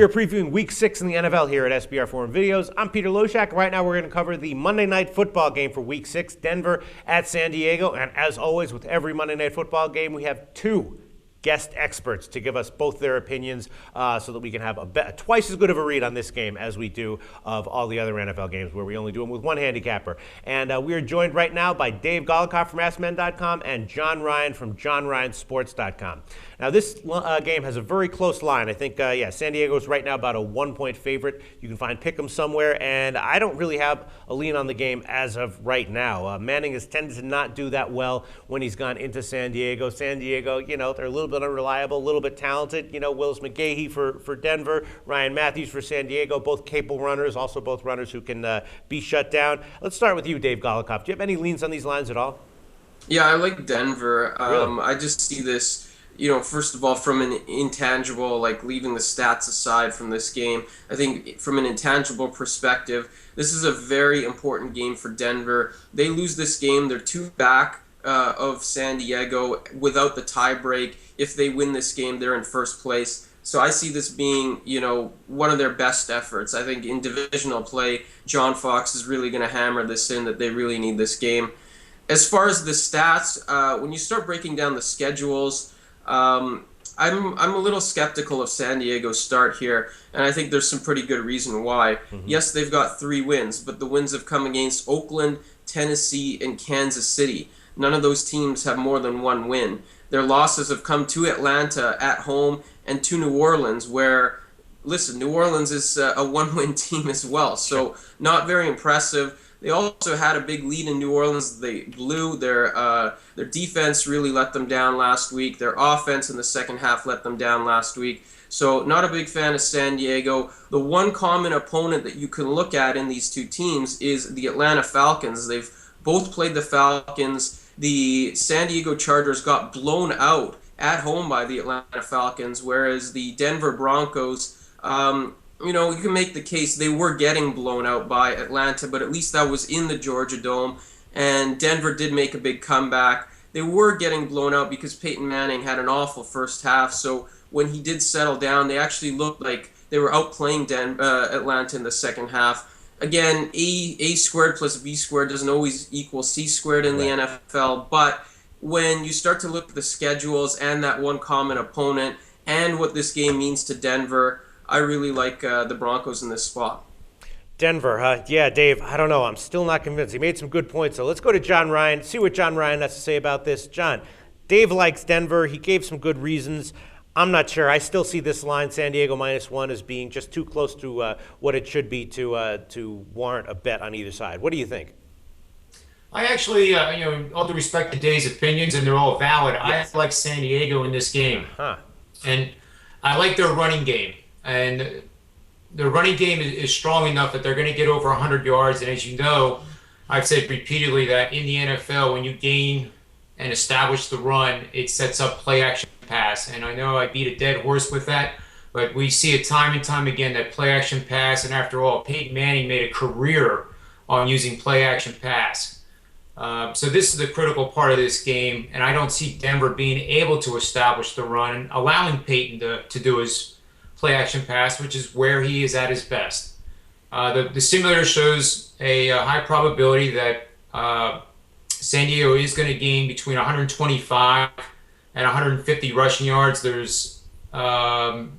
We're previewing Week 6 in the NFL here at SBR Forum Videos. I'm Peter Loshak. Right now we're going to cover the Monday Night Football game for Week 6, Denver at San Diego. And as always, with every Monday Night Football game, we have two guest experts to give us both their opinions so that we can have twice as good of a read on this game as we do of all the other NFL games where we only do them with one handicapper. And we are joined right now by Dave Golokhov from AskMen.com and John Ryan from JohnRyanSports.com. Now, this game has a very close line. I think, San Diego's right now about a 1-point favorite. You can find pick'em somewhere, and I don't really have a lean on the game as of right now. Manning has tended to not do that well when he's gone into San Diego. San Diego, they're a little bit unreliable, a little bit talented. Willis McGahee for Denver, Ryan Matthews for San Diego, both capable runners, also both runners who can be shut down. Let's start with you, Dave Golokhov. Do you have any leans on these lines at all? Yeah, I like Denver. Really? I just see this, first of all, from an intangible, like leaving the stats aside from this game, I think from an intangible perspective, this is a very important game for Denver. They lose this game, they're two back of San Diego without the tie break. If they win this game, they're in first place. So I see this being, one of their best efforts. I think in divisional play, John Fox is really going to hammer this in, that they really need this game. As far as the stats, when you start breaking down the schedules, I'm a little skeptical of San Diego's start here, and I think there's some pretty good reason why. Mm-hmm. Yes, they've got 3 wins, but the wins have come against Oakland, Tennessee, and Kansas City. None of those teams have more than 1 win. Their losses have come to Atlanta at home and to New Orleans, where, listen, New Orleans is a 1-win team as well, so not very impressive. They also had a big lead in New Orleans. They blew. Their defense really let them down last week. Their offense in the second half let them down last week. So not a big fan of San Diego. The one common opponent that you can look at in these two teams is the Atlanta Falcons. They've both played the Falcons. The San Diego Chargers got blown out at home by the Atlanta Falcons, whereas the Denver Broncos, you can make the case they were getting blown out by Atlanta, but at least that was in the Georgia Dome, and Denver did make a big comeback. They were getting blown out because Peyton Manning had an awful first half, so when he did settle down, they actually looked like they were outplaying Atlanta in the second half. Again, A squared plus B squared doesn't always equal C squared in the NFL, but when you start to look at the schedules and that one common opponent and what this game means to Denver, I really like the Broncos in this spot. Denver, huh? Yeah, Dave, I don't know. I'm still not convinced. He made some good points, so let's go to John Ryan, see what John Ryan has to say about this. John, Dave likes Denver. He gave some good reasons. I'm not sure. I still see this line, San Diego -1, as being just too close to what it should be to warrant a bet on either side. What do you think? I actually, all due respect to Dave's opinions, and they're all valid, Yes. I like San Diego in this game. Huh. And I like their running game. And their running game is strong enough that they're going to get over 100 yards. And as you know, I've said repeatedly that in the NFL, when you gain and establish the run, it sets up play action pass. And I know I beat a dead horse with that, but we see it time and time again, that play action pass. And after all, Peyton Manning made a career on using play action pass. So this is the critical part of this game, and I don't see Denver being able to establish the run and allowing Peyton to do his play action pass, which is where he is at his best. The simulator shows a high probability that San Diego is going to gain between 125 and 150 rushing yards. There's in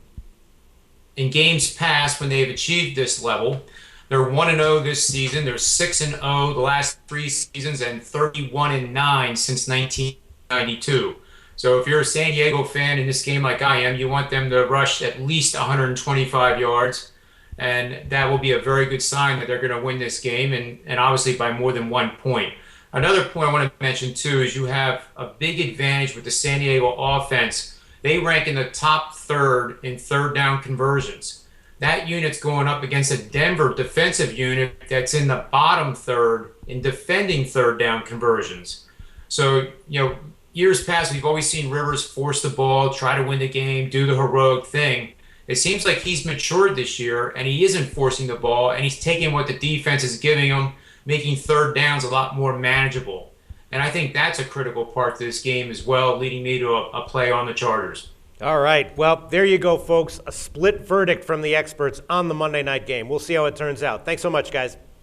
games past when they've achieved this level, they're 1-0 this season. They're 6-0 the last 3 seasons and 31-9 since 1992. So if you're a San Diego fan in this game like I am, you want them to rush at least 125 yards, and that will be a very good sign that they're going to win this game, and obviously by more than 1 point. Another point I want to mention too is you have a big advantage with the San Diego offense. They rank in the top third in third down conversions. That unit's going up against a Denver defensive unit that's in the bottom third in defending third down conversions. So, years past, we've always seen Rivers force the ball, try to win the game, do the heroic thing. It seems like he's matured this year, and he isn't forcing the ball, and he's taking what the defense is giving him, making third downs a lot more manageable. And I think that's a critical part to this game as well, leading me to a play on the Chargers. All right. Well, there you go, folks. A split verdict from the experts on the Monday night game. We'll see how it turns out. Thanks so much, guys.